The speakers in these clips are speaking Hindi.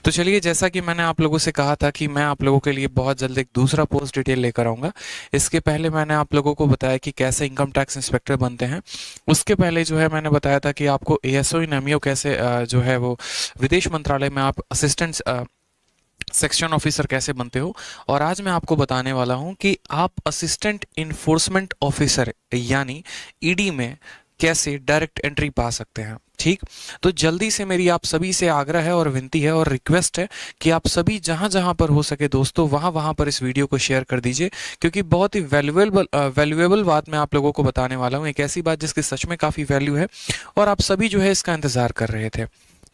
तो चलिए, जैसा कि मैंने आप लोगों से कहा था कि मैं आप लोगों के लिए बहुत जल्द एक दूसरा पोस्ट डिटेल लेकर आऊँगा। इसके पहले मैंने आप लोगों को बताया कि कैसे इनकम टैक्स इंस्पेक्टर बनते हैं। उसके पहले जो है मैंने बताया था कि आपको एएसओ इन एमईओ कैसे जो है वो विदेश मंत्रालय में आप असिस्टेंट सेक्शन ऑफिसर कैसे बनते हो। और आज मैं आपको बताने वाला हूं कि आप असिस्टेंट इन्फोर्समेंट ऑफिसर यानी ईडी में कैसे डायरेक्ट एंट्री पा सकते हैं। ठीक, तो जल्दी से मेरी आप सभी से आग्रह है और विनती है और रिक्वेस्ट है कि आप सभी जहां जहां पर हो सके दोस्तों वहां वहां पर इस वीडियो को शेयर कर दीजिए, क्योंकि बहुत ही वैल्यूएबल बात मैं आप लोगों को बताने वाला हूं, एक ऐसी बात जिसकी सच में काफ़ी वैल्यू है और आप सभी जो है इसका इंतज़ार कर रहे थे।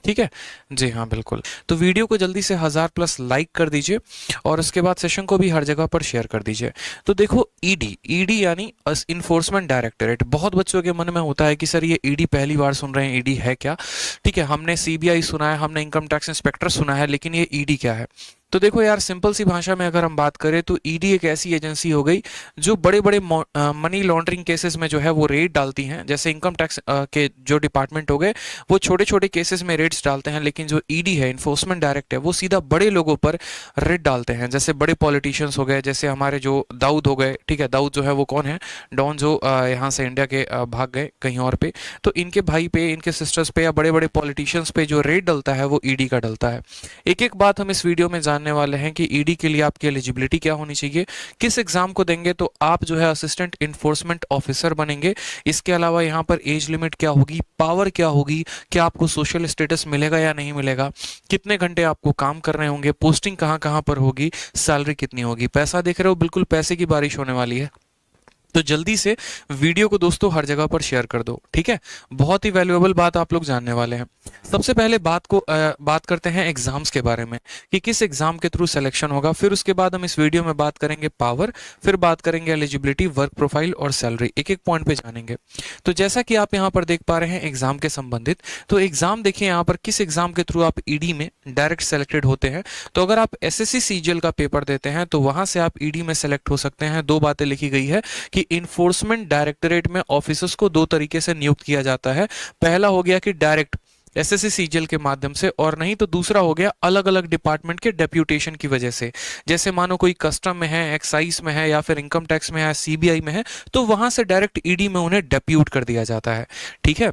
ठीक है, जी हाँ बिल्कुल। तो वीडियो को जल्दी से 1000+ लाइक कर दीजिए और उसके बाद सेशन को भी हर जगह पर शेयर कर दीजिए। तो देखो, ईडी ईडी यानी इन्फोर्समेंट डायरेक्टरेट। बहुत बच्चों के मन में होता है कि सर ये ईडी पहली बार सुन रहे हैं, ईडी है क्या। ठीक है, हमने सीबीआई सुना है, हमने इनकम टैक्स इंस्पेक्टर सुना है, लेकिन ये ईडी क्या है। तो देखो यार, सिंपल सी भाषा में अगर हम बात करें तो ईडी एक ऐसी एजेंसी हो गई जो बड़े बड़े मनी लॉन्ड्रिंग केसेस में जो है वो रेड डालती हैं। जैसे इनकम टैक्स के जो डिपार्टमेंट हो गए वो छोटे छोटे केसेस में रेड्स डालते हैं, लेकिन जो ईडी है, इन्फोर्समेंट डायरेक्ट है, वो सीधा बड़े लोगों पर रेड डालते हैं। जैसे बड़े पॉलिटिशियंस हो गए, जैसे हमारे जो दाऊद हो गए। ठीक है, दाऊद जो है वो कौन है, डॉन, जो यहाँ से इंडिया के भाग गए कहीं और पे। तो इनके भाई पे, इनके सिस्टर्स पे या बड़े बड़े पॉलिटिशियंस पे जो रेड डलता है वो ईडी का डलता है। एक एक बात हम इस वीडियो में जानने वाले हैं कि ईडी के लिए आपकी एलिजिबिलिटी क्या होनी चाहिए, किस एग्जाम को देंगे तो आप जो है असिस्टेंट इन्फोर्समेंट ऑफिसर बनेंगे। इसके अलावा यहाँ पर एज लिमिट क्या होगी, पावर क्या होगी, क्या आपको सोशल स्टेटस मिलेगा या नहीं मिलेगा, कितने घंटे आपको काम करने होंगे, पोस्टिंग कहाँ कहाँ पर होगी, सैलरी कितनी होगी। पैसा देख रहे हो, बिल्कुल पैसे की बारिश होने वाली है। तो जल्दी से वीडियो को दोस्तों हर जगह पर शेयर कर दो। ठीक है, बहुत ही वैल्यूएबल बात आप लोग जानने वाले हैं। सबसे पहले बात करते हैं एग्जाम्स के बारे में कि किस एग्जाम के थ्रू सिलेक्शन होगा। फिर उसके बाद हम इस वीडियो में बात करेंगे पावर, फिर बात करेंगे एलिजिबिलिटी, वर्क प्रोफाइल और सैलरी। एक एक पॉइंट पे जानेंगे। तो जैसा कि आप यहाँ पर देख पा रहे हैं एग्जाम के संबंधित, तो एग्जाम देखिए यहाँ पर किस एग्जाम के थ्रू आप ईडी में डायरेक्ट सेलेक्टेड होते हैं। तो अगर आप एसएससी सीजीएल का पेपर देते हैं तो वहां से आप ईडी में सेलेक्ट हो सकते हैं। दो बातें लिखी गई है कि इन्फोर्समेंट डायरेक्टरेट में ऑफिसर्स को दो तरीके से नियुक्त किया जाता है। पहला हो गया कि डायरेक्ट एसएससी सीजीएल के माध्यम से, और नहीं तो दूसरा हो गया अलग अलग डिपार्टमेंट के डेप्यूटेशन की वजह से। जैसे मानो कोई कस्टम में है, एक्साइज में है, या फिर इनकम टैक्स में है, सीबीआई में है, तो वहां से डायरेक्ट ईडी में उन्हें डेप्यूट कर दिया जाता है। ठीक है,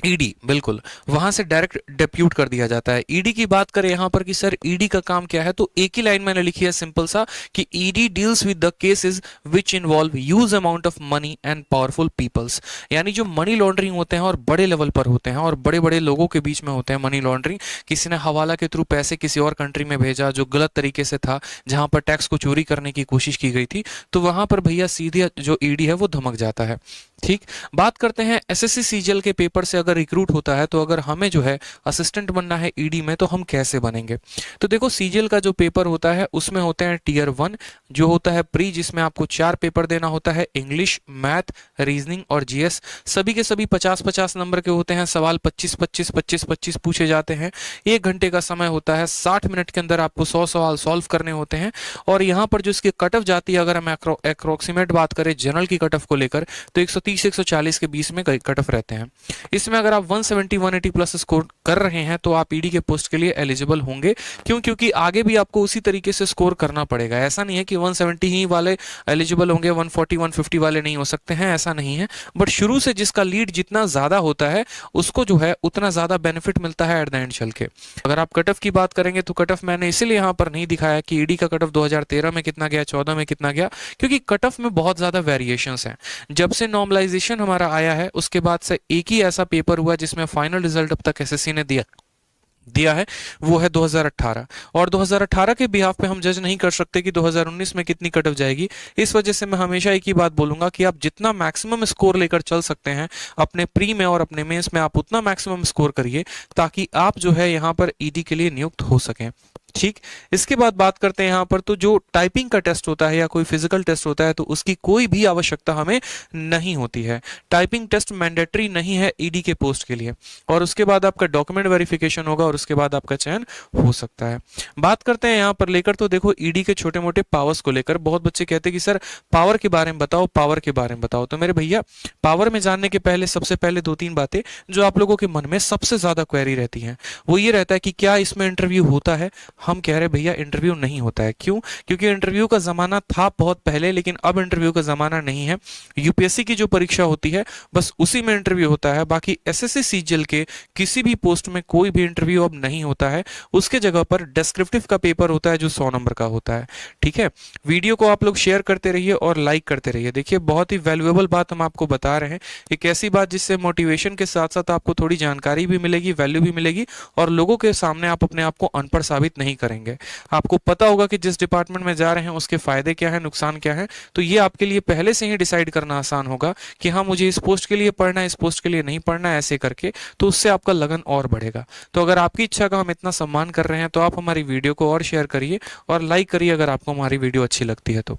ईडी बिल्कुल वहां से डायरेक्ट डेप्यूट कर दिया जाता है। ईडी की बात करें यहां पर कि सर ईडी का काम क्या है, तो एक ही लाइन मैंने लिखी है सिंपल सा कि ED deals with the cases which involve huge amount of money and powerful peoples. यानी जो मनी लॉन्ड्रिंग होते हैं और बड़े लेवल पर होते हैं और बड़े बड़े लोगों के बीच में होते हैं मनी लॉन्ड्रिंग। किसी ने हवाला के थ्रू पैसे किसी और कंट्री में भेजा जो गलत तरीके से था, जहां पर टैक्स को चोरी करने की कोशिश की गई थी, तो वहां पर भैया सीधे जो ईडी है वो धमक जाता है। ठीक, बात करते हैं एसएससी सीजीएल के पेपर से अगर रिक्रूट होता है तो अगर हमें जो है असिस्टेंट बनना है ईडी में तो हम कैसे बनेंगे। तो देखो, सीजीएल का जो पेपर होता है उसमें होते हैं टीयर 1 जो होता है प्री, जिसमें आपको 4 पेपर देना होता है, इंग्लिश, मैथ, रीजनिंग और जीएस। सभी के सभी 50-50 नंबर के होते हैं। सवाल 25-25-25-25 पूछे जाते हैं। 1 घंटे का समय होता है। 60 मिनट के अंदर आपको 100 सवाल सॉल्व करने होते हैं। और यहाँ पर जो इसकी कट ऑफ जाती है, अगर हम अप्रोक्सीमेट बात करें जनरल की कट ऑफ को लेकर, तो 130-140 के बीच में कट ऑफ रहते हैं। इसमें अगर आप 170-180+ स्कोर कर रहे हैं तो आप ईडी के पोस्ट के लिए एलिजिबल होंगे। क्यों? क्योंकि आगे भी आपको उसी तरीके से स्कोर करना पड़ेगा। ऐसा नहीं है कि 170 ही वाले एलिजिबल होंगे, 140-150 वाले नहीं हो सकते हैं, ऐसा नहीं है। बट शुरू से जिसका लीड जितना ज्यादा होता है उसको जो है उतना ज्यादा बेनिफिट मिलता है एट द एंड चल के। अगर आप कट ऑफ की बात करेंगे तो कट ऑफ मैंने इसीलिए यहाँ पर नहीं दिखाया कि ईडी का कट ऑफ 2013 में कितना गया, 14 में कितना गया, क्योंकि कट ऑफ में बहुत ज्यादा वेरिएशंस हैं। जब से नॉर्मलाइजेशन हमारा आया है उसके बाद से एक ही ऐसा पेपर हुआ जिसमें फाइनल रिजल्ट अब तक एसएससी ने दिया है, वो है 2018। और 2018 के बिहाफ पे हम जज नहीं कर सकते कि 2019 में कितनी कट ऑफ जाएगी। इस वजह से मैं हमेशा एक ही बात बोलूंगा कि आप जितना मैक्सिमम स्कोर लेकर चल सकते हैं अपने प्री में और अपने मेंस में, आप उतना मैक्सिमम स्कोर करिए ताकि आप जो है यहाँ पर ईडी के लिए नियुक्त हो सकें। ठीक, इसके बाद बात करते हैं यहाँ पर, तो जो टाइपिंग का टेस्ट होता है या कोई फिजिकल टेस्ट होता है तो उसकी कोई भी आवश्यकता हमें नहीं होती है। टाइपिंग टेस्ट मैंडेटरी नहीं है ईडी के पोस्ट के लिए। और उसके बाद आपका डॉक्यूमेंट वेरिफिकेशन होगा और उसके बाद आपका चयन हो सकता है। बात करते हैं यहाँ पर लेकर, तो देखो ईडी के छोटे मोटे पावर्स को लेकर बहुत बच्चे कहते हैं कि सर पावर के बारे में बताओ, पावर के बारे में बताओ। तो मेरे भैया पावर में जानने के पहले सबसे पहले दो तीन बातें जो आप लोगों के मन में सबसे ज्यादा क्वेरी रहती हैं वो ये रहता है कि क्या इसमें इंटरव्यू होता है। हम कह रहे भैया इंटरव्यू नहीं होता है। क्यों? क्योंकि इंटरव्यू का जमाना था बहुत पहले, लेकिन अब इंटरव्यू का जमाना नहीं है। यूपीएससी की जो परीक्षा होती है बस उसी में इंटरव्यू होता है। बाकी एसएससी सीजीएल के किसी भी पोस्ट में कोई भी इंटरव्यू अब नहीं होता है। उसके जगह पर डिस्क्रिप्टिव का पेपर होता है जो 100 नंबर का होता है। ठीक है, वीडियो को आप लोग शेयर करते रहिए और लाइक करते रहिए। देखिए बहुत ही वैल्यूएबल बात हम आपको बता रहे हैं, एक ऐसी बात जिससे मोटिवेशन के साथ साथ आपको थोड़ी जानकारी भी मिलेगी, वैल्यू भी मिलेगी और लोगों के सामने आप अपने आप को अनपढ़ साबित नहीं करेंगे। आपको पता होगा कि जिस डिपार्टमेंट में जा रहे हैं उसके फायदे क्या है, नुकसान क्या है, तो ये आपके लिए पहले से ही डिसाइड करना आसान होगा कि हाँ मुझे इस पोस्ट के लिए पढ़ना है, इस पोस्ट के लिए नहीं पढ़ना है, ऐसे करके तो उससे आपका लगन और बढ़ेगा। तो अगर आपकी इच्छा का हम इतना सम्मान कर रहे हैं तो आप हमारी वीडियो को और शेयर करिए और लाइक करिए अगर आपको हमारी वीडियो अच्छी लगती है तो।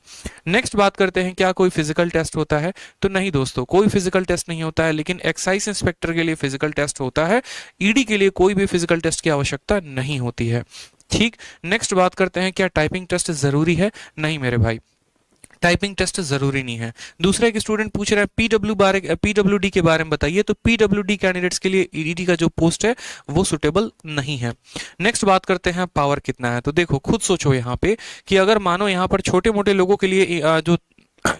नेक्स्ट बात करते हैं, क्या कोई फिजिकल टेस्ट होता है? तो नहीं दोस्तों, कोई फिजिकल टेस्ट नहीं होता है, लेकिन एक्साइज इंस्पेक्टर के लिए फिजिकल टेस्ट होता है। ईडी के लिए कोई भी फिजिकल टेस्ट की आवश्यकता नहीं होती है। ठीक, नेक्स्ट बात करते हैं, क्या टाइपिंग टेस्ट जरूरी है? नहीं मेरे भाई, टाइपिंग टेस्ट जरूरी नहीं है। दूसरा एक स्टूडेंट पूछ रहा है पीडब्ल्यूडी के बारे में बताइए, तो पीडब्ल्यूडी कैंडिडेट्स के लिए ईडी का जो पोस्ट है वो सुटेबल नहीं है। नेक्स्ट बात करते हैं पावर कितना है। तो देखो खुद सोचो यहाँ पे कि अगर मानो यहाँ पर छोटे मोटे लोगों के लिए जो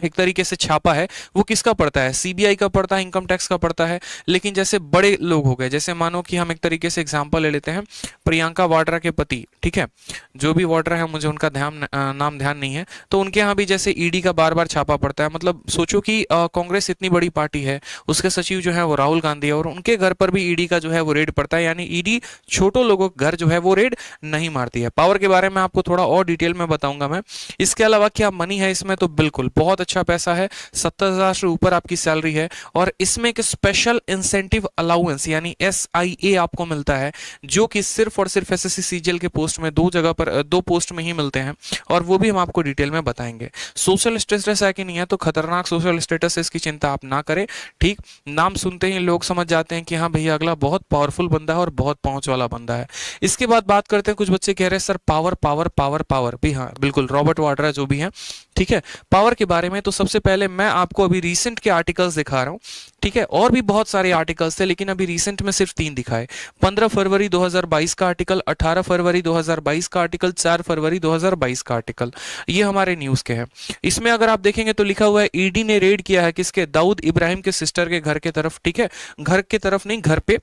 एक तरीके से छापा है वो किसका पड़ता है? सीबीआई का पड़ता है, इनकम टैक्स का पड़ता है। लेकिन जैसे बड़े लोग हो गए, जैसे मानो कि हम एक तरीके से एग्जांपल ले लेते हैं, प्रियंका वाड्रा के पति, ठीक है, जो भी वाड्रा है मुझे उनका नाम ध्यान नहीं है, तो उनके यहाँ भी जैसे ईडी का बार बार छापा पड़ता है। मतलब सोचो कि कांग्रेस इतनी बड़ी पार्टी है, उसके सचिव जो है वो राहुल गांधी है और उनके घर पर भी ईडी का जो है वो रेड पड़ता है। यानी ईडी छोटों लोगों के घर जो है वो रेड नहीं मारती है। पावर के बारे में आपको थोड़ा और डिटेल में बताऊंगा मैं। इसके अलावा क्या मनी है इसमें? तो बिल्कुल बहुत अच्छा पैसा है, 70,000 से ऊपर आपकी सैलरी है और इसमें एक स्पेशल इंसेंटिव अलाउंस यानी एसआईए आपको मिलता है, जो कि सिर्फ और सिर्फ एसएससी सीजीएल के पोस्ट में दो पोस्ट में ही मिलते हैं और वो भी हम आपको डिटेल में बताएंगे। सोशल स्टेटस है कि नहीं है? तो खतरनाक सोशल स्टेटस है, इसकी चिंता आप ना करें। ठीक, नाम सुनते ही लोग समझ जाते हैं कि हाँ भैया अगला बहुत पावरफुल बंदा है और बहुत पहुंच वाला बंदा है। इसके बाद बात करते हैं, कुछ बच्चे कह रहे हैं sir power power power power भी, हाँ बिल्कुल, रॉबर्ट वाड्रा जो भी है, ठीक है, पावर के बारे में। तो सबसे पहले मैं आपको अभी रीसेंट के आर्टिकल्स दिखा रहा हूं, ठीक है, और भी बहुत सारे आर्टिकल्स थे लेकिन अभी रीसेंट में सिर्फ 3 दिखाए। 15 फरवरी 2022 का आर्टिकल, 18 फरवरी 2022 का आर्टिकल, 4 फरवरी 2022 का आर्टिकल, ये हमारे न्यूज के हैं। इसमें अगर आप देखेंगे तो लिखा हुआ है ईडी ने रेड किया है किसके? दाऊद इब्राहिम के सिस्टर के घर के तरफ, ठीक है, घर के तरफ नहीं, घर पे,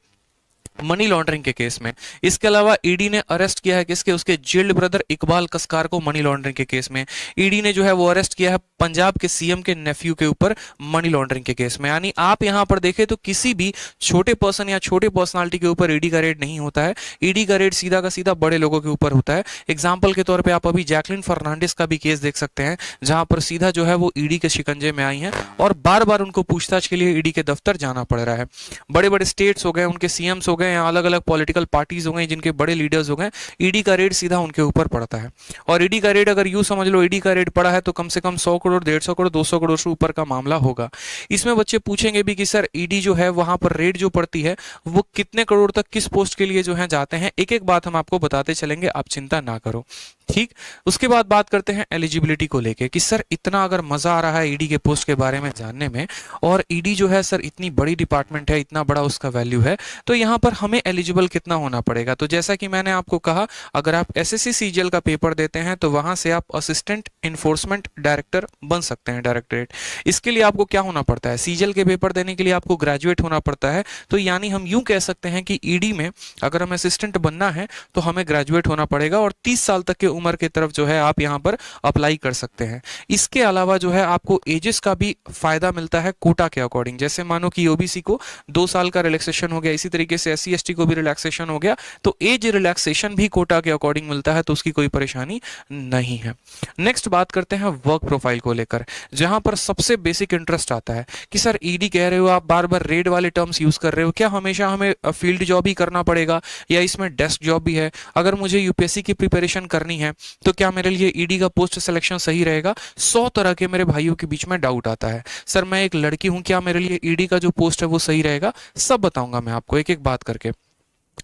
मनी लॉन्ड्रिंग के केस में। इसके अलावा ईडी ने अरेस्ट किया है किसके? उसके जेल्ड ब्रदर इकबाल कसकार को मनी लॉन्ड्रिंग के केस में। ईडी ने जो है वो अरेस्ट किया है पंजाब के सीएम के नेफ्यू के ऊपर मनी लॉन्ड्रिंग के केस में। यानी आप यहां पर देखें तो किसी भी छोटे पर्सन या छोटे पर्सनालिटी के ऊपर ईडी का रेड नहीं होता है। ईडी का रेड सीधा का सीधा बड़े लोगों के ऊपर होता है। एग्जाम्पल के तौर पर आप अभी जैकलिन फर्नांडिस का भी केस देख सकते हैं, जहां पर सीधा जो है वो ईडी के शिकंजे में आई हैं और बार बार उनको पूछताछ के लिए ईडी के दफ्तर जाना पड़ रहा है। बड़े बड़े स्टेट्स हो गए, उनके सीएम्स हो गए या अलग अलग पॉलिटिकल पार्टीज हो गए जिनके बड़े लीडर्स हो गए, ईडी का रेड सीधा उनके ऊपर पड़ता है। और ईडी का रेड अगर यूं समझ लो, ईडी का रेड पड़ा है तो कम से कम 100 करोड़, 150 करोड़, 200 करोड़ से ऊपर का मामला होगा। इसमें बच्चे पूछेंगे भी कि सर ईडी जो है वहां पर रेड जो पड़ती है वो कितने करोड़ तक किस पोस्ट के लिए जो है जाते हैं, एक एक बात हम आपको बताते चलेंगे, आप चिंता ना करो। ठीक, उसके बाद बात करते हैं एलिजिबिलिटी को लेके कि सर इतना अगर मजा आ रहा है ईडी के पोस्ट के बारे में जानने में और ईडी जो है सर इतनी बड़ी डिपार्टमेंट है, इतना बड़ा उसका वैल्यू है, तो यहाँ पर हमें एलिजिबल कितना होना पड़ेगा? तो जैसा कि मैंने आपको कहा, अगर आप एसएससी सीजीएल का पेपर देते हैं तो वहां से आप असिस्टेंट इन्फोर्समेंट डायरेक्टर बन सकते हैं, डायरेक्टरेट। इसके लिए आपको क्या होना पड़ता है? सीजीएल के पेपर देने के लिए आपको ग्रेजुएट होना पड़ता है। तो यानी हम यूं कह सकते हैं कि ईडी में अगर हमें असिस्टेंट बनना है तो हमें ग्रेजुएट होना पड़ेगा और 30 साल तक के उम्र की तरफ जो है आप यहां पर अप्लाई कर सकते हैं। इसके अलावा जो है आपको एजेस का भी फायदा मिलता है कोटा के अकॉर्डिंग। जैसे मानो कि ओबीसी को 2 साल का रिलैक्सेशन हो गया, इसी तरीके से एससी एसटी को भी रिलैक्सेशन हो गया, तो एज रिलैक्सेशन भी कोटा के अकॉर्डिंग मिलता है, तो उसकी कोई परेशानी नहीं है। नेक्स्ट बात करते हैं वर्क प्रोफाइल को लेकर, जहां पर सबसे बेसिक इंटरेस्ट आता है कि सर ईडी कह रहे हो, आप बार बार रेड वाले टर्म्स यूज कर रहे हो, क्या हमेशा हमें फील्ड जॉब ही करना पड़ेगा या इसमें डेस्क जॉब भी है? अगर मुझे यूपीएससी की प्रिपरेशन करनी है तो क्या मेरे लिए ईडी का पोस्ट सिलेक्शन सही रहेगा? 100 तरह के मेरे भाइयों के बीच में डाउट आता है, सर मैं एक लड़की हूं, क्या मेरे लिए ईडी का जो पोस्ट है वो सही रहेगा? सब बताऊंगा मैं आपको एक एक बात करके।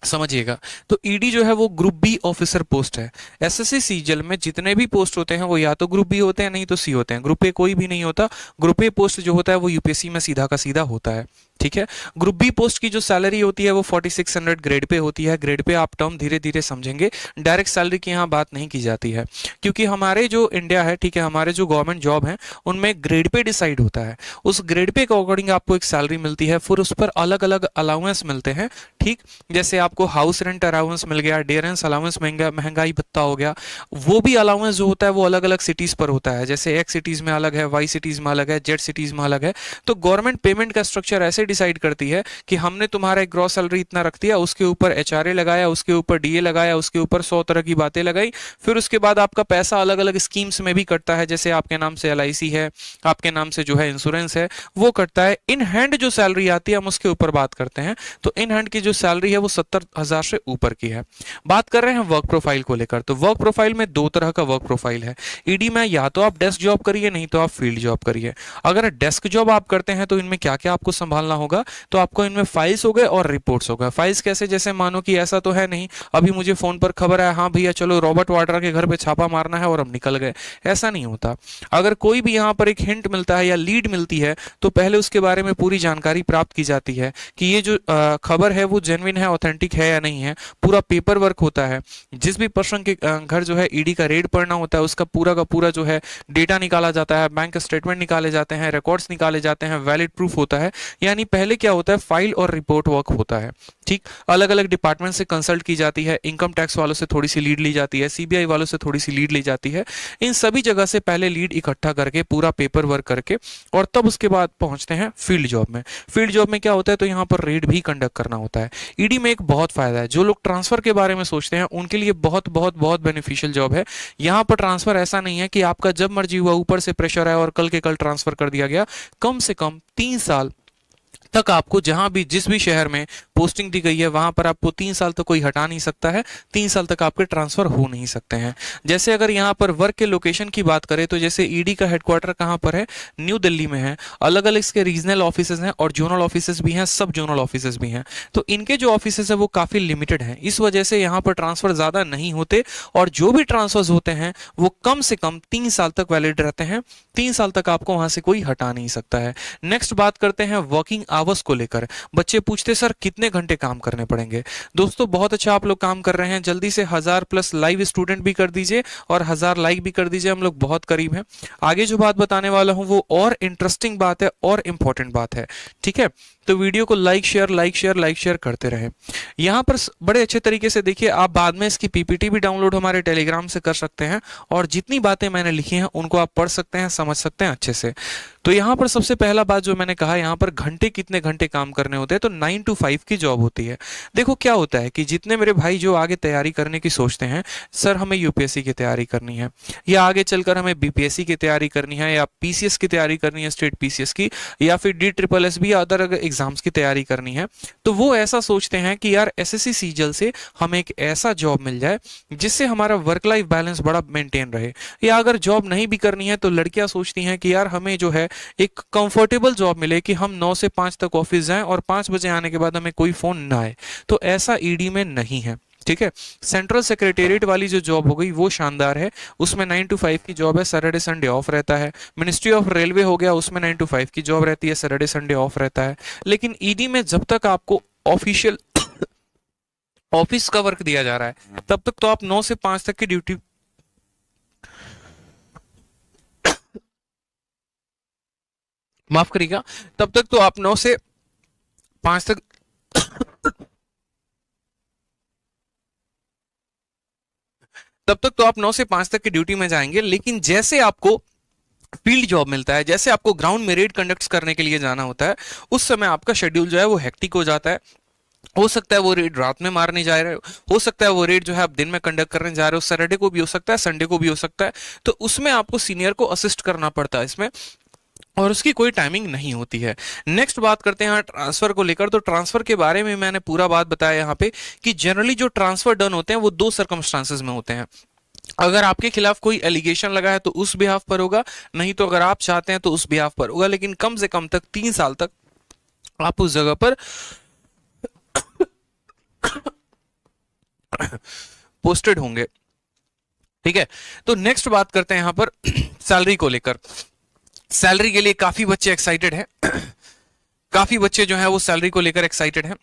समझिएगा। तो ईडी जो है वो ग्रुप बी ऑफिसर पोस्ट है। एसएससी सीजीएल में जितने भी पोस्ट होते हैं वो या तो ग्रुप बी होते हैं, नहीं तो सी होते हैं, ग्रुप ए कोई भी नहीं होता। ग्रुप ए पोस्ट जो होता है वो यूपीएससी में सीधा का सीधा होता है। ठीक है। ग्रुप बी पोस्ट की जो सैलरी होती है वो 4600 ग्रेड पे होती है। ग्रेड पे आप टर्म धीरे धीरे समझेंगे, डायरेक्ट सैलरी की यहाँ बात नहीं की जाती है, क्योंकि हमारे जो इंडिया है, ठीक है, हमारे जो गवर्नमेंट जॉब है उनमें ग्रेड पे डिसाइड होता है। उस ग्रेड पे के अकॉर्डिंग आपको एक सैलरी मिलती है, फिर उस पर अलग अलग अलाउंस मिलते हैं। ठीक, जैसे आपको हाउस रेंट अलाउंस मिल गया, डेरेंस अलाउंस, महंगाई भत्ता हो गया। वो भी अलाउंस जो होता है वो अलग अलग सिटीज पर होता है, जैसे एक्स सिटीज में अलग है, वाई सिटीज में अलग है, जेड सिटीज में अलग है। तो गवर्नमेंट पेमेंट का स्ट्रक्चर ऐसे डिसाइड करती है कि हमने तुम्हारा ग्रॉस सैलरी इतना रख दिया, उसके ऊपर एचआरए लगाया, उसके ऊपर डीए लगाया, उसके ऊपर 100 तरह की बातें लगाई, फिर उसके बाद आपका पैसा अलग अलग स्कीम्स में भी कटता है। जैसे आपके नाम से एलआईसी है, आपके नाम से जो है इंश्योरेंस है, वो कटता है। इन हैंड जो सैलरी आती है हम उसके ऊपर बात करते हैं। तो इन हैंड की जो सैलरी है वो 70,000 से ऊपर की है। बात कर रहे हैं वर्क प्रोफाइल को लेकर, तो वर्क प्रोफाइल में दो तरह का वर्क प्रोफाइल है ईडी में। या तो आप डेस्क जॉब करिए, नहीं तो आप फील्ड जॉब करिए। अगर डेस्क जॉब आप करते हैं तो इनमें क्या क्या आपको संभालना होगा, तो आपको इनमें फाइल्स हो गए और रिपोर्ट्स हो गए। फाइल्स कैसे, जैसे मानो कि ऐसा तो है नहीं अभी मुझे फोन पर खबर है, हाँ भैया चलो रॉबर्ट वाड्रा के घर पे छापा मारना है और हम निकल गए, ऐसा नहीं होता। अगर कोई भी यहाँ पर एक हिंट मिलता है या लीड मिलती है तो पहले उसके बारे में पूरी जानकारी प्राप्त की जाती है कि ये जो खबर है वो जेन्युइन है, ऑथेंटिक है या नहीं है। पूरा पेपर वर्क होता है। जिस भी पर्सन के घर जो है ईडी का रेड पड़ना होता है उसका पूरा का पूरा जो है डेटा निकाला जाता है, बैंक स्टेटमेंट निकाले जाते हैं, रिकॉर्ड्स निकाले जाते हैं, वैलिड प्रूफ होता है। यानी पहले क्या होता है, फाइल और रिपोर्ट वर्क होता है। ठीक, अलग अलग डिपार्टमेंट से कंसल्ट की जाती है, इनकम टैक्स वालों से थोड़ी सी लीड ली जाती है, सीबीआई वालों से थोड़ी सी लीड ली जाती है। इन सभी जगह से पहले लीड इकट्ठा करके पूरा पेपर वर्क करके और तब उसके बाद पहुंचते हैं फील्ड जॉब में। फील्ड जॉब में क्या होता है, तो यहाँ पर रेड भी कंडक्ट करना होता है। ईडी में एक बहुत फायदा है, जो लोग ट्रांसफर के बारे में सोचते हैं उनके लिए बहुत बहुत बहुत बेनिफिशियल जॉब है। यहाँ पर ट्रांसफर ऐसा नहीं है कि आपका जब मर्जी हुआ ऊपर से प्रेशर है और कल के कल ट्रांसफर कर दिया गया। कम से कम 3 साल तक आपको जहां भी जिस भी शहर में पोस्टिंग दी गई है वहां पर आपको 3 साल तक कोई हटा नहीं सकता है। 3 साल तक आपके ट्रांसफर हो नहीं सकते हैं। जैसे अगर यहाँ पर वर्क के लोकेशन की बात करें तो जैसे ईडी का हेडक्वार्टर कहाँ पर है, न्यू दिल्ली में है। अलग अलग इसके रीजनल ऑफिसेज हैं और जोनल ऑफिसेज भी हैं, सब जोनल ऑफिसेज भी हैं। तो इनके जो ऑफिसेज है वो काफी लिमिटेड हैं, इस वजह से यहाँ पर ट्रांसफर ज्यादा नहीं होते और जो भी ट्रांसफर होते हैं वो कम से कम 3 साल तक वैलिड रहते हैं। 3 साल तक आपको वहां से कोई हटा नहीं सकता है। नेक्स्ट बात करते हैं वर्किंग आवर्स को लेकर। बच्चे पूछते सर कितने घंटे काम करने पड़ेंगे। दोस्तों बहुत अच्छा आप लोग काम कर रहे हैं, जल्दी से 1000+ लाइव स्टूडेंट भी कर दीजिए और 1000 लाइक भी कर दीजिए, हम लोग बहुत करीब हैं। आगे जो बात बताने वाला हूं वो और इंटरेस्टिंग बात है और इंपॉर्टेंट बात है। ठीक है, तो वीडियो को like share like share like share करते रहे। यहाँ पर बड़े अच्छे तरीके से देखिए, आप बाद में इसकी पीपीटी भी डाउनलोड हमारे टेलीग्राम से कर सकते हैं और जितनी बातें मैंने लिखी हैं उनको आप पढ़ सकते हैं, समझ सकते हैं अच्छे से। तो यहाँ पर सबसे पहला बात जो मैंने कहा, यहाँ पर घंटे कितने घंटे काम करने होते हैं, तो 9 to 5 की जॉब होती है। देखो क्या होता है कि जितने मेरे भाई जो आगे तैयारी करने की सोचते हैं, सर हमें यूपीएससी की तैयारी करनी है या आगे चलकर हमें बीपीएससी की तैयारी करनी है या पीसीएस की तैयारी करनी है, स्टेट पीसीएस की, या फिर DSSS भी अदर एग्जाम्स की तैयारी करनी है, तो वो ऐसा सोचते हैं कि यार एसएससी सीजीएल से हमें एक ऐसा जॉब मिल जाए जिससे हमारा वर्क लाइफ बैलेंस बड़ा मेंटेन रहे। या अगर जॉब नहीं भी करनी है तो लड़कियां सोचती हैं कि यार हमें जो है एक कंफर्टेबल जॉब मिले कि हम 9 से 5 तक ऑफिस जाएं और 5 बजे आने के बाद हमें कोई फोन ना आए। तो ऐसा ईडी में नहीं है। ठीक है, सेंट्रल सेक्रेटेरिएट वाली जो जॉब हो गई वो शानदार है, उसमें 9 to 5 की जॉब है, सैटरडे संडे ऑफ रहता है। मिनिस्ट्री ऑफ रेलवे हो गया, उसमें 9 to 5 की जॉब रहती है, सैटरडे संडे ऑफ रहता है। लेकिन ईडी में जब तक आपको ऑफिशियल ऑफिस का वर्क दिया जा रहा है तब तक तो आप 9 से 5 तक की ड्यूटी, माफ करिएगा, तब तक तो आप 9 से 5 तक तब तक तो आप 9 से 5 तक की ड्यूटी में जाएंगे। लेकिन जैसे आपको फील्ड जॉब मिलता है, जैसे आपको ग्राउंड में रेड कंडक्ट करने के लिए जाना होता है, उस समय आपका शेड्यूल जो है वो हेक्टिक हो जाता है। हो सकता है वो रेड रात में मारने जा रहे हो सकता है वो रेड जो है आप दिन में कंडक्ट करने जा रहे हो, सैटरडे को भी हो सकता है, संडे को भी हो सकता है। तो उसमें आपको सीनियर को असिस्ट करना पड़ता है इसमें, और उसकी कोई टाइमिंग नहीं होती है। नेक्स्ट बात करते हैं ट्रांसफर को लेकर। तो ट्रांसफर के बारे में मैंने पूरा बात बताया यहाँ पे कि जनरली जो ट्रांसफर डन होते हैं वो 2 सर्कमस्टांसेस में होते हैं। अगर आपके खिलाफ कोई एलिगेशन लगा है तो उस बिहाफ पर होगा, नहीं तो अगर आप चाहते हैं तो उस बिहाफ पर होगा। लेकिन कम से कम तक 3 साल तक आप उस जगह पर पोस्टेड होंगे। ठीक है, तो नेक्स्ट बात करते हैं यहां पर सैलरी को लेकर। सैलरी के लिए काफी बच्चे एक्साइटेड हैं, काफी बच्चे जो है वो सैलरी को लेकर एक्साइटेड हैं।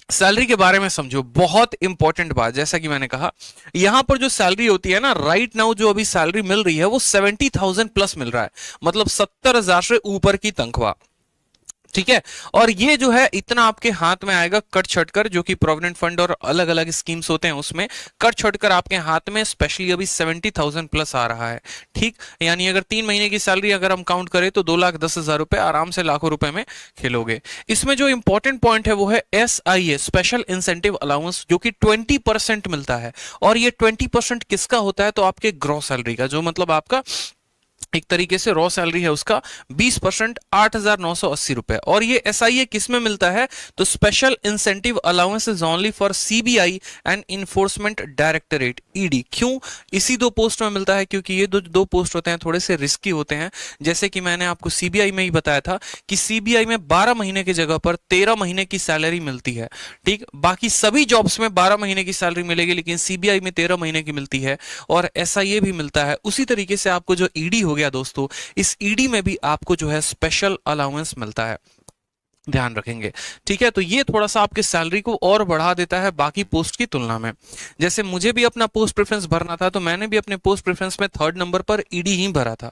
सैलरी के बारे में समझो, बहुत इंपॉर्टेंट बात, जैसा कि मैंने कहा यहां पर जो सैलरी होती है ना, राइट नाउ जो अभी सैलरी मिल रही है वो 70,000 प्लस मिल रहा है, मतलब 70,000 से ऊपर की तनख्वाह। ठीक है, और ये जो है इतना आपके हाथ में आएगा कट छट कर, जो कि प्रोविडेंट फंड और अलग अलग स्कीम्स होते हैं उसमें कट छट कर आपके हाथ में स्पेशली अभी 70,000 प्लस आ रहा है। ठीक, यानी अगर 3 महीने की सैलरी अगर हम काउंट करें तो 2,10,000 रुपए आराम से लाखों रुपए में खेलोगे। इसमें जो इंपॉर्टेंट पॉइंट है वो है SIA, स्पेशल इंसेंटिव अलाउंस, जो कि 20% मिलता है। और ये 20% किसका होता है, तो आपके ग्रॉस सैलरी का, जो मतलब आपका एक तरीके से रॉ सैलरी है उसका 20%, 8,980 रुपए। और ये SIA किस में मिलता है, तो special incentive allowance is only for CBI and enforcement directorate, ED। क्यों इसी दो पोस्ट में मिलता है, क्योंकि ये दो पोस्ट होते हैं थोड़े से रिस्की होते हैं। जैसे कि मैंने आपको CBI में ही बताया था कि CBI में 12 महीने की जगह पर 13 महीने की सैलरी मिलती है। ठीक, बाकी सभी जॉब्स में 12 महीने की सैलरी मिलेगी, लेकिन CBI में 13 महीने की मिलती है, और SIA भी मिलता है। उसी तरीके से आपको जो ED हो गया दोस्तों, इस ED में भी आपको जो है स्पेशल अलाउंस मिलता है, ध्यान रखेंगे। ठीक है, तो ये थोड़ा सा आपके सैलरी को और बढ़ा देता है बाकी पोस्ट की तुलना में। जैसे मुझे भी अपना पोस्ट प्रेफरेंस भरना था, तो मैंने भी अपने पोस्ट प्रेफरेंस में 3rd नंबर पर ED ही भरा था।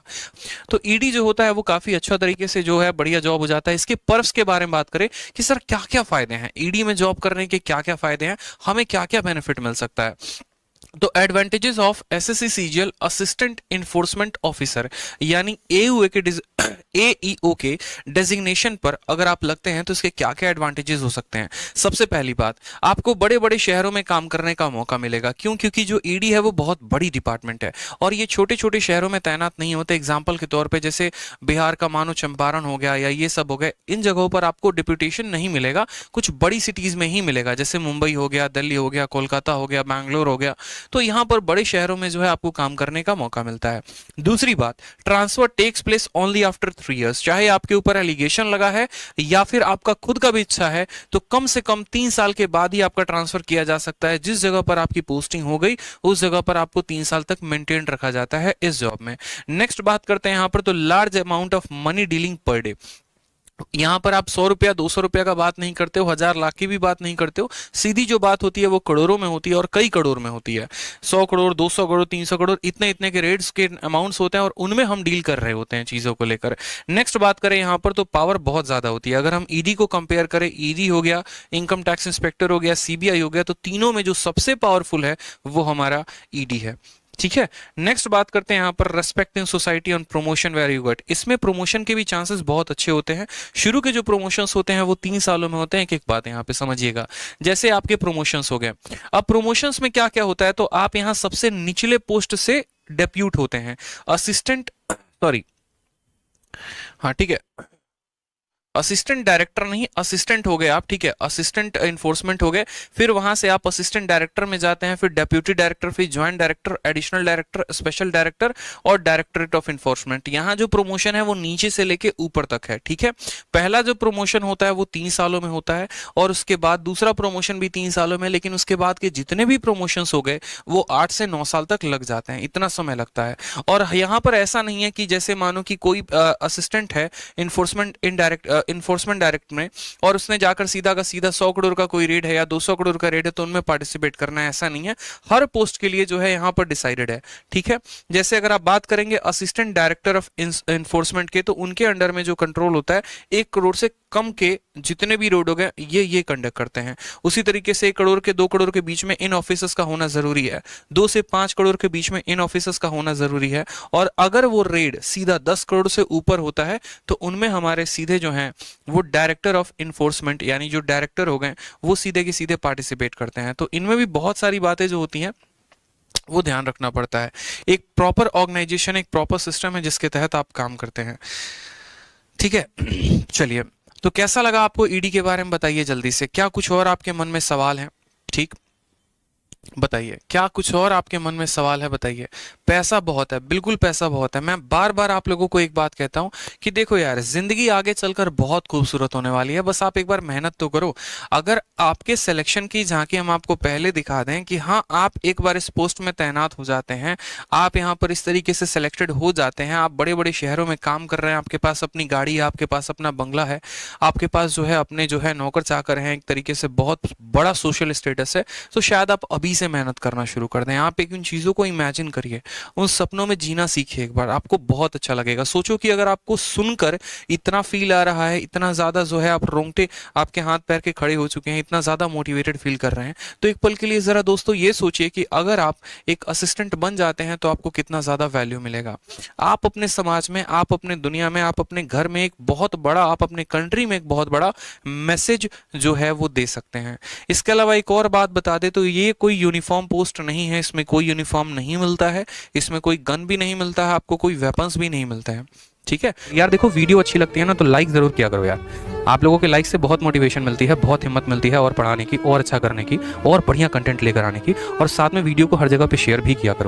तो ED जो होता है वो काफी अच्छा तरीके से जो है बढ़िया जॉब हो जाता है। इसके पर्क्स के बारे में बात करें कि सर क्या क्या फायदे हैं ED में जॉब करने के, क्या क्या फायदे हैं, हमें क्या क्या बेनिफिट मिल सकता है। तो advantages of SSC CGL assistant enforcement officer, यानी AEO के डेजिग्नेशन पर अगर आप लगते हैं तो इसके क्या क्या एडवांटेजेस हो सकते हैं। सबसे पहली बात, आपको बड़े बड़े शहरों में काम करने का मौका मिलेगा। क्यों, क्योंकि जो ED है वो बहुत बड़ी डिपार्टमेंट है और ये छोटे छोटे शहरों में तैनात नहीं होते। एग्जाम्पल के तौर पर जैसे बिहार का मानो चंपारण हो गया या ये सब हो गए, इन जगहों पर आपको डिप्यूटेशन नहीं मिलेगा, कुछ बड़ी सिटीज में ही मिलेगा, जैसे मुंबई हो गया, दिल्ली हो गया, कोलकाता हो गया, बैंगलोर हो गया। तो यहां पर बड़े शहरों में जो है आपको काम करने का मौका मिलता है। दूसरी बात, transfer takes place only after 3 years. चाहे आपके ऊपर एलिगेशन लगा है या फिर आपका खुद का भी इच्छा है, तो कम से कम 3 साल के बाद ही आपका ट्रांसफर किया जा सकता है। जिस जगह पर आपकी पोस्टिंग हो गई उस जगह पर आपको 3 साल तक मेंटेन रखा जाता है इस जॉब में। नेक्स्ट बात करते हैं यहां पर, तो large amount of money dealing per day. यहां पर आप 100 रुपया 200 रुपया का बात नहीं करते हो, 1,000 लाख की भी बात नहीं करते हो, सीधी जो बात होती है वो करोड़ों में होती है और कई करोड़ में होती है। 100 करोड़, 200 करोड़, 300 करोड़, इतने इतने के रेट्स के अमाउंट्स होते हैं और उनमें हम डील कर रहे होते हैं चीजों को लेकर। नेक्स्ट बात करें यहां पर, तो पावर बहुत ज्यादा होती है। अगर हम ED को कंपेयर करें, ED हो गया, इनकम टैक्स इंस्पेक्टर हो गया, CBI हो गया, तो तीनों में जो सबसे पावरफुल है वो हमारा ED है। ठीक है, नेक्स्ट बात करते हैं यहां पर, respect in society on promotion very good. इसमें प्रमोशन के भी चांसेस बहुत अच्छे होते हैं। शुरू के जो प्रमोशंस होते हैं वो 3 सालों में होते हैं। एक बात यहाँ पे समझिएगा, जैसे आपके प्रमोशंस हो गए, अब प्रमोशंस में क्या क्या होता है, तो आप यहाँ सबसे निचले पोस्ट से डेप्यूट होते हैं, असिस्टेंट, सॉरी, हाँ ठीक है, असिस्टेंट डायरेक्टर नहीं, असिस्टेंट हो गए आप। ठीक है, असिस्टेंट इन्फोर्समेंट हो गए, फिर वहां से आप असिस्टेंट डायरेक्टर में जाते हैं, फिर डेप्यूटी डायरेक्टर, फिर joint director, additional director, special director और डायरेक्टरेट ऑफ इन्फोर्समेंट। यहाँ जो प्रमोशन है वो नीचे से लेके ऊपर तक है। ठीक है, पहला जो प्रमोशन होता है वो 3 सालों में होता है और उसके बाद दूसरा प्रमोशन भी 3 सालों में, लेकिन उसके बाद के जितने भी प्रमोशन हो गए वो 8 से 9 साल तक लग जाते हैं, इतना समय लगता है। और यहाँ पर ऐसा नहीं है कि जैसे मानो कि कोई असिस्टेंट है इन्फोर्समेंट डायरेक्ट में और उसने जाकर सीधा का सीधा 100 करोड़ का कोई रेड है या 200 करोड़ का रेड है तो उनमें पार्टिसिपेट करना है, ऐसा नहीं है। हर पोस्ट के लिए जो है यहाँ पर डिसाइडेड है। ठीक है, जैसे अगर आप बात करेंगे असिस्टेंट डायरेक्टर ऑफ इन्फोर्समेंट के, तो उनके अंडर में जो कंट्रोल होता है 1 करोड़ से कम के जितने भी रोड हो गए ये कंडक्ट करते हैं। उसी तरीके से 1 करोड़ के 2 करोड़ के बीच में इन ऑफिसर्स का होना जरूरी है, 2 से 5 करोड़ के बीच में इन ऑफिसर्स का होना जरूरी है। और अगर वो रेड सीधा 10 करोड़ से ऊपर होता है तो उनमें हमारे सीधे जो हैं वो डायरेक्टर ऑफ इन्फोर्समेंट, यानी जो डायरेक्टर हो गए, वो सीधे के सीधे पार्टिसिपेट करते हैं। तो इनमें भी बहुत सारी बातें जो होती हैं वो ध्यान रखना पड़ता है। एक प्रॉपर ऑर्गेनाइजेशन, एक प्रॉपर सिस्टम है जिसके तहत आप काम करते हैं। ठीक है, चलिए, तो कैसा लगा आपको ED के बारे में बताइए जल्दी से, क्या कुछ और आपके मन में सवाल हैं? ठीक, बताइए, क्या कुछ और आपके मन में सवाल है? बताइए। पैसा बहुत है, बिल्कुल पैसा बहुत है। मैं बार बार आप लोगों को एक बात कहता हूं कि देखो यार, जिंदगी आगे चलकर बहुत खूबसूरत होने वाली है, बस आप एक बार मेहनत तो करो। अगर आपके सिलेक्शन की झांकी हम आपको पहले दिखा दें कि हाँ, आप एक बार इस पोस्ट में तैनात हो जाते हैं, आप यहाँ पर इस तरीके से सिलेक्टेड हो जाते हैं, आप बड़े बड़े शहरों में काम कर रहे हैं, आपके पास अपनी गाड़ी है, आपके पास अपना बंगला है, आपके पास जो है अपने जो है नौकर चाकर हैं, एक तरीके से बहुत बड़ा सोशल स्टेटस है, तो शायद आप अभी से मेहनत करना शुरू कर दें। आप एक उन चीज़ों को इमेजिन करिए, उन सपनों में जीना सीखिए एक बार, आपको बहुत अच्छा लगेगा। सोचो कि अगर आपको सुनकर इतना फील आ रहा है, इतना ज़्यादा जो है आप रोंगटे आपके हाथ पैर के खड़े हो चुके हैं, इतना ज़्यादा मोटिवेटेड फील कर रहे हैं, तो एक पल के लिए ज़रा दोस्तों ये सोचिए कि अगर आप एक असिस्टेंट बन जाते हैं तो आपको कितना ज़्यादा वैल्यू मिलेगा। आप अपने समाज में, आप अपने दुनिया में, आप अपने घर में एक बहुत बड़ा, आप अपने कंट्री में एक बहुत बड़ा मैसेज जो है वो दे सकते हैं। इसके अलावा एक और बात बता दें तो ये कोई यूनिफॉर्म पोस्ट नहीं है, इसमें कोई यूनिफॉर्म नहीं मिलता है, इसमें कोई गन भी नहीं मिलता है, आपको कोई वेपन्स भी नहीं मिलता है। ठीक है यार, देखो वीडियो अच्छी लगती है ना तो लाइक जरूर किया करो यार। आप लोगों के लाइक से बहुत मोटिवेशन मिलती है, बहुत हिम्मत मिलती है और पढ़ाने की, और अच्छा करने की, और बढ़िया कंटेंट लेकर आने की, और साथ में वीडियो को हर जगह पे शेयर भी किया करो।